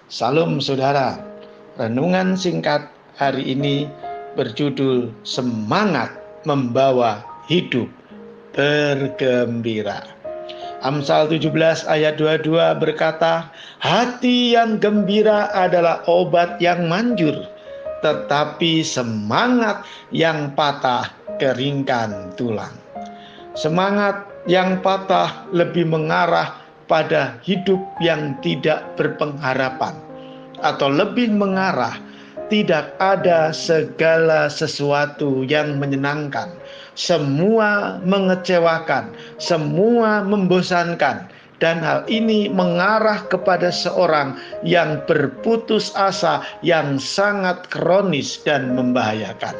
Salam saudara, renungan singkat hari ini berjudul Semangat Membawa Hidup Bergembira. Amsal 17 ayat 22 berkata, hati yang gembira adalah obat yang manjur, tetapi semangat yang patah keringkan tulang. Semangat yang patah lebih mengarah pada hidup yang tidak berpengharapan, atau lebih mengarah tidak ada segala sesuatu yang menyenangkan, semua mengecewakan, semua membosankan, dan hal ini mengarah kepada seorang yang berputus asa yang sangat kronis dan membahayakan.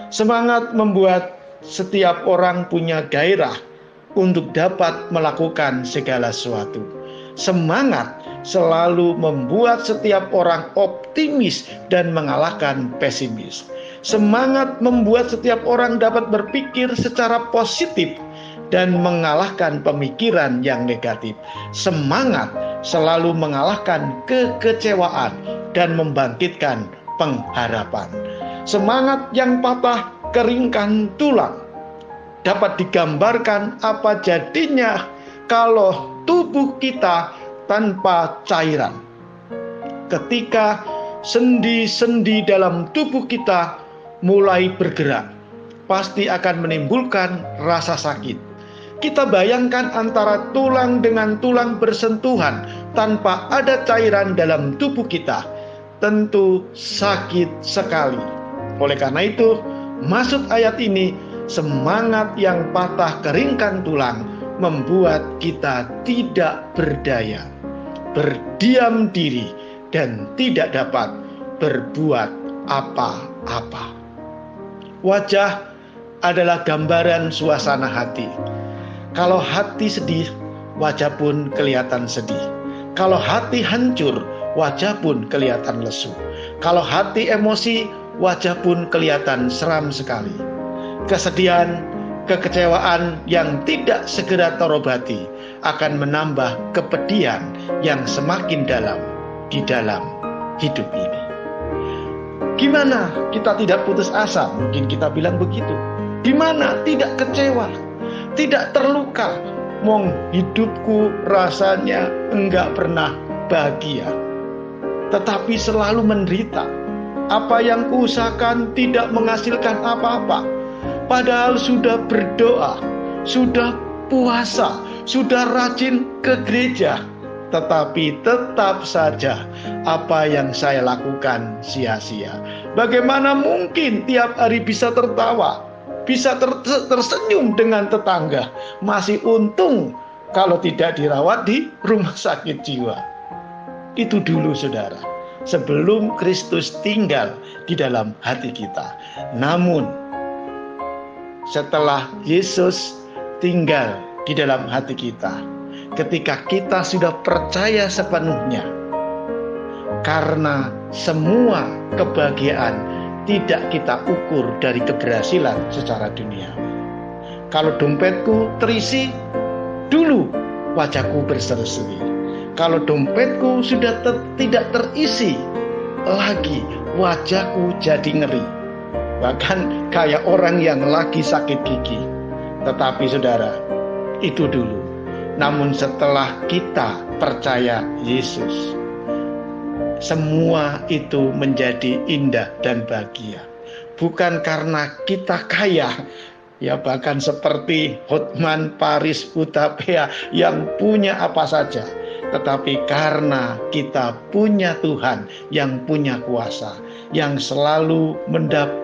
Semangat membuat setiap orang punya gairah untuk dapat melakukan segala sesuatu. Semangat selalu membuat setiap orang optimis dan mengalahkan pesimis. Semangat membuat setiap orang dapat berpikir secara positif dan mengalahkan pemikiran yang negatif. Semangat selalu mengalahkan kekecewaan dan membangkitkan pengharapan. Semangat yang patah keringkan tulang. Dapat digambarkan apa jadinya kalau tubuh kita tanpa cairan. Ketika sendi-sendi dalam tubuh kita mulai bergerak, pasti akan menimbulkan rasa sakit. Kita bayangkan antara tulang dengan tulang bersentuhan tanpa ada cairan dalam tubuh kita, tentu sakit sekali. Oleh karena itu, maksud ayat ini, semangat yang patah keringkan tulang membuat kita tidak berdaya, berdiam diri, dan tidak dapat berbuat apa-apa. Wajah adalah gambaran suasana hati. Kalau hati sedih, wajah pun kelihatan sedih. Kalau hati hancur, wajah pun kelihatan lesu. Kalau hati emosi, wajah pun kelihatan seram sekali. Kesedihan, kekecewaan yang tidak segera terobati akan menambah kepedihan yang semakin dalam di dalam hidup ini. Gimana kita tidak putus asa? Mungkin kita bilang begitu. Gimana tidak kecewa, tidak terluka? Mong hidupku rasanya enggak pernah bahagia, tetapi selalu menderita. Apa yang kuusahakan tidak menghasilkan apa-apa. Padahal sudah berdoa, sudah puasa, sudah rajin ke gereja, tetapi tetap saja apa yang saya lakukan sia-sia. Bagaimana mungkin tiap hari bisa tertawa, bisa tersenyum dengan tetangga? Masih untung kalau tidak dirawat di rumah sakit jiwa. Itu dulu saudara, sebelum Kristus tinggal di dalam hati kita. Namun setelah Yesus tinggal di dalam hati kita, ketika kita sudah percaya sepenuhnya, karena semua kebahagiaan tidak kita ukur dari keberhasilan secara dunia. Kalau dompetku terisi, dulu wajahku berseri-seri. Kalau dompetku sudah tidak terisi lagi, wajahku jadi ngeri. Bahkan kayak orang yang lagi sakit gigi. Tetapi saudara, itu dulu. Namun setelah kita percaya Yesus, semua itu menjadi indah dan bahagia. Bukan karena kita kaya, ya bahkan seperti Hotman Paris Hutapea yang punya apa saja, tetapi karena kita punya Tuhan yang punya kuasa, yang selalu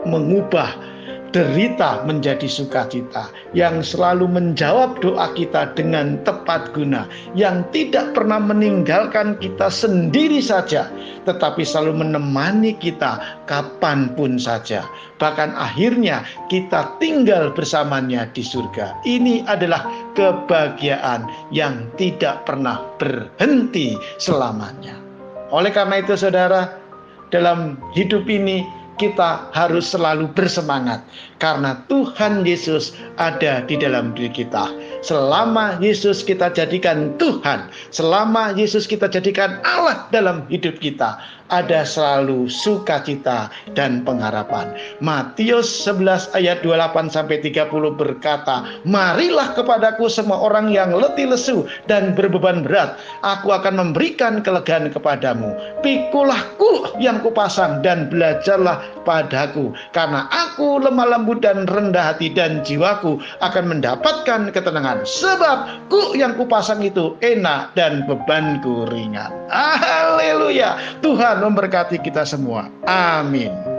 mengubah derita menjadi sukacita, yang selalu menjawab doa kita dengan tepat guna, yang tidak pernah meninggalkan kita sendiri saja, tetapi selalu menemani kita kapanpun saja. Bahkan akhirnya kita tinggal bersamanya di surga. Ini adalah kebahagiaan yang tidak pernah berhenti selamanya. Oleh karena itu saudara, dalam hidup ini kita harus selalu bersemangat, karena Tuhan Yesus ada di dalam diri kita. Selama Yesus kita jadikan Tuhan, selama Yesus kita jadikan Allah dalam hidup kita, ada selalu sukacita dan pengharapan. Matius 11 ayat 28 sampai 30 berkata, "Marilah kepadaku semua orang yang letih lesu dan berbeban berat, aku akan memberikan kelegaan kepadamu. Pikulah kuk yang kupasang dan belajarlah padaku, karena aku lemah lembut dan rendah hati, dan jiwaku akan mendapatkan ketenangan. Sebab kuk yang kupasang itu enak dan bebanku ringan." Haleluya. Tuhan memberkati kita semua. Amin.